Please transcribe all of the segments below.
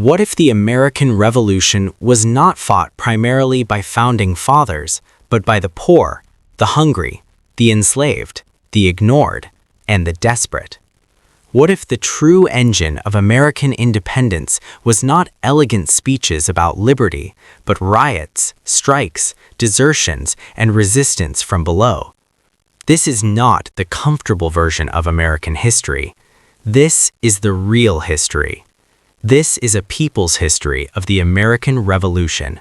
What if the American Revolution was not fought primarily by founding fathers, but by the poor, the hungry, the enslaved, the ignored, and the desperate? What if the true engine of American independence was not elegant speeches about liberty, but riots, strikes, desertions, and resistance from below? This is not the comfortable version of American history. This is the real history. This is a people's history of the American Revolution.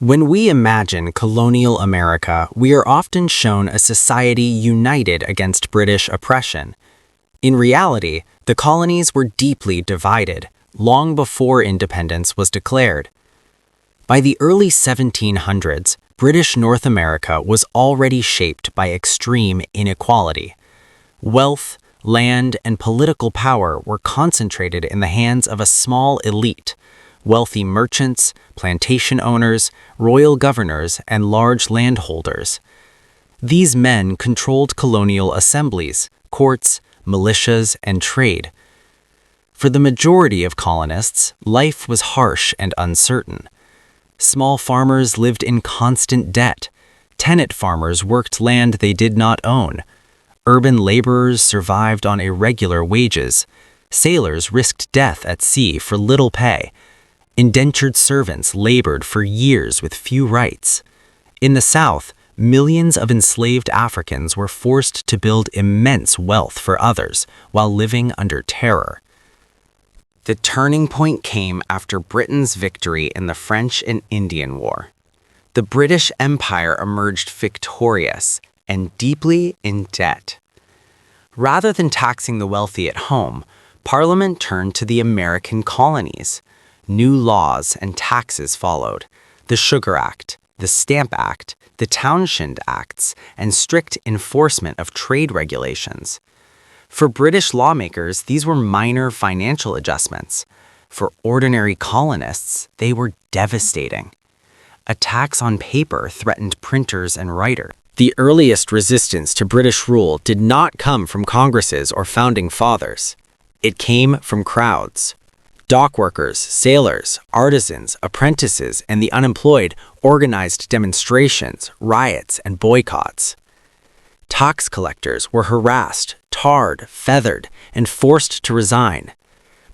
When we imagine colonial America, we are often shown a society united against British oppression. In reality, the colonies were deeply divided, long before independence was declared. By the early 1700s, British North America was already shaped by extreme inequality. Wealth, land, and political power were concentrated in the hands of a small elite: wealthy merchants, plantation owners, royal governors, and large landholders. These men controlled colonial assemblies, courts, militias, and trade. For the majority of colonists, life was harsh and uncertain. Small farmers lived in constant debt. Tenant farmers worked land they did not own. Urban laborers survived on irregular wages. Sailors risked death at sea for little pay. Indentured servants labored for years with few rights. In the South, millions of enslaved Africans were forced to build immense wealth for others while living under terror. The turning point came after Britain's victory in the French and Indian War. The British Empire emerged victorious and deeply in debt. Rather than taxing the wealthy at home, Parliament turned to the American colonies. New laws and taxes followed: the Sugar Act, the Stamp Act, the Townshend Acts, and strict enforcement of trade regulations. For British lawmakers, these were minor financial adjustments. For ordinary colonists, they were devastating. A tax on paper threatened printers and writers. The earliest resistance to British rule did not come from Congresses or founding fathers. It came from crowds. Dockworkers, sailors, artisans, apprentices, and the unemployed organized demonstrations, riots, and boycotts. Tax collectors were harassed, tarred, feathered, and forced to resign.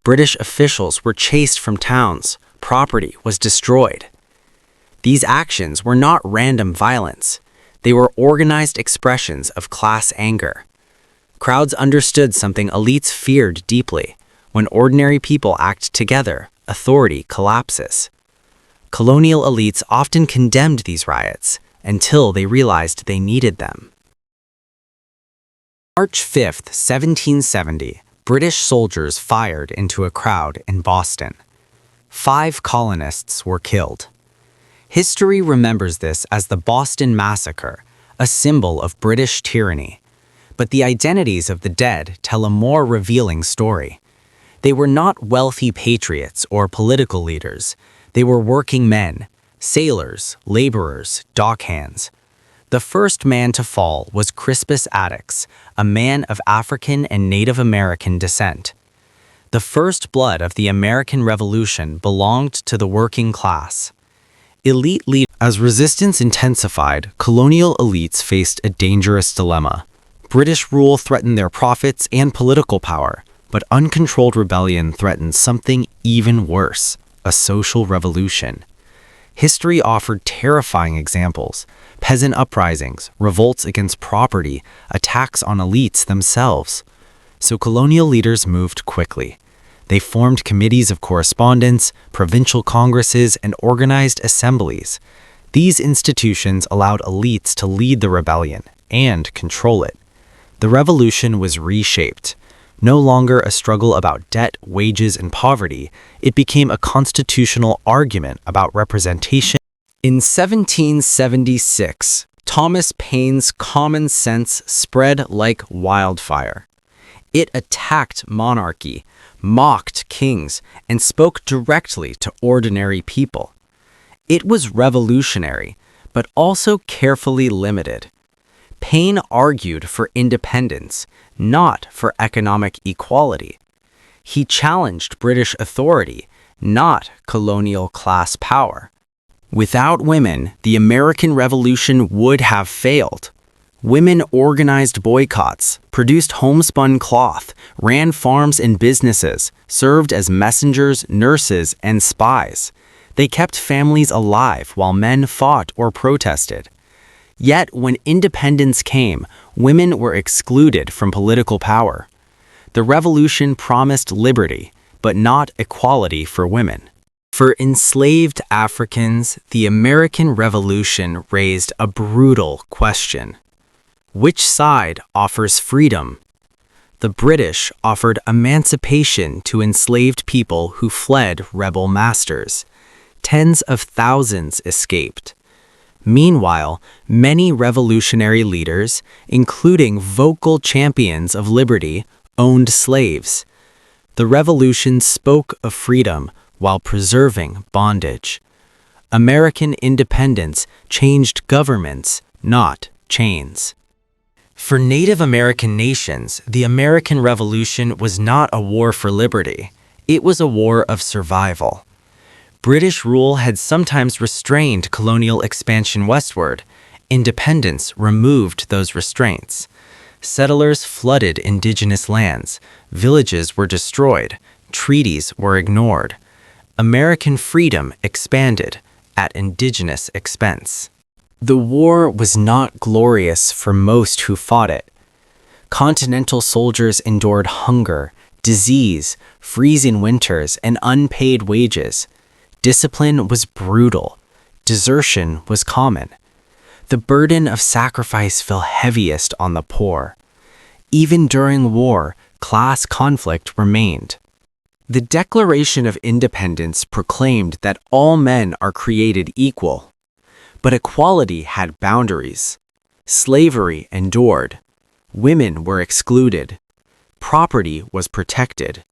British officials were chased from towns. Property was destroyed. These actions were not random violence. They were organized expressions of class anger. Crowds understood something elites feared deeply: when ordinary people act together, authority collapses. Colonial elites often condemned these riots until they realized they needed them. March 5, 1770, British soldiers fired into a crowd in Boston. 5 colonists were killed. History remembers this as the Boston Massacre, a symbol of British tyranny. But the identities of the dead tell a more revealing story. They were not wealthy patriots or political leaders. They were working men, sailors, laborers, dockhands. The first man to fall was Crispus Attucks, a man of African and Native American descent. The first blood of the American Revolution belonged to the working class. Elite leaders. As resistance intensified, colonial elites faced a dangerous dilemma. British rule threatened their profits and political power, but uncontrolled rebellion threatened something even worse: a social revolution. History offered terrifying examples: peasant uprisings, revolts against property, attacks on elites themselves. So colonial leaders moved quickly. They formed committees of correspondence, provincial congresses, and organized assemblies. These institutions allowed elites to lead the rebellion and control it. The revolution was reshaped. No longer a struggle about debt, wages, and poverty, it became a constitutional argument about representation. In 1776, Thomas Paine's common sense spread like wildfire. It attacked monarchy, mocked kings, and spoke directly to ordinary people. It was revolutionary, but also carefully limited. Paine argued for independence, not for economic equality. He challenged British authority, not colonial class power. Without women, the American Revolution would have failed. Women organized boycotts, produced homespun cloth, ran farms and businesses, served as messengers, nurses, and spies. They kept families alive while men fought or protested. Yet, when independence came, women were excluded from political power. The revolution promised liberty, but not equality for women. For enslaved Africans, the American Revolution raised a brutal question. Which side offers freedom? The British offered emancipation to enslaved people who fled rebel masters. Tens of thousands escaped. Meanwhile, many revolutionary leaders, including vocal champions of liberty, owned slaves. The revolution spoke of freedom while preserving bondage. American independence changed governments, not chains. For Native American nations, the American Revolution was not a war for liberty. It was a war of survival. British rule had sometimes restrained colonial expansion westward. Independence removed those restraints. Settlers flooded indigenous lands. Villages were destroyed. Treaties were ignored. American freedom expanded at indigenous expense. The war was not glorious for most who fought it. Continental soldiers endured hunger, disease, freezing winters, and unpaid wages. Discipline was brutal. Desertion was common. The burden of sacrifice fell heaviest on the poor. Even during war, class conflict remained. The Declaration of Independence proclaimed that all men are created equal. But equality had boundaries. Slavery endured. Women were excluded. Property was protected.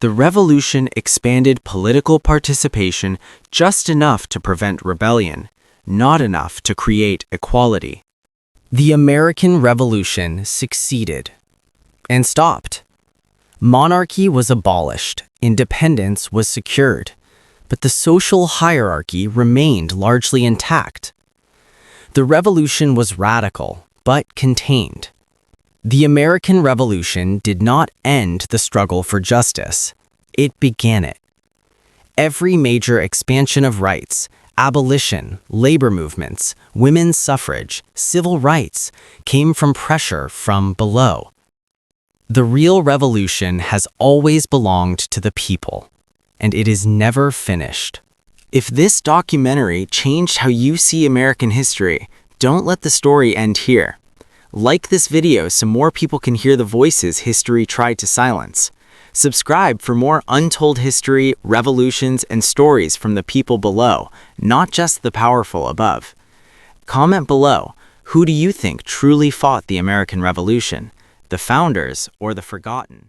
The revolution expanded political participation just enough to prevent rebellion, not enough to create equality. The American Revolution succeeded and stopped. Monarchy was abolished, independence was secured, but the social hierarchy remained largely intact. The revolution was radical, but contained. The American Revolution did not end the struggle for justice. It began it. Every major expansion of rights, abolition, labor movements, women's suffrage, civil rights, came from pressure from below. The real revolution has always belonged to the people, and it is never finished. If this documentary changed how you see American history, don't let the story end here. Like this video so more people can hear the voices history tried to silence. Subscribe for more untold history, revolutions, and stories from the people below, not just the powerful above. Comment below, who do you think truly fought the American Revolution? The founders or the forgotten?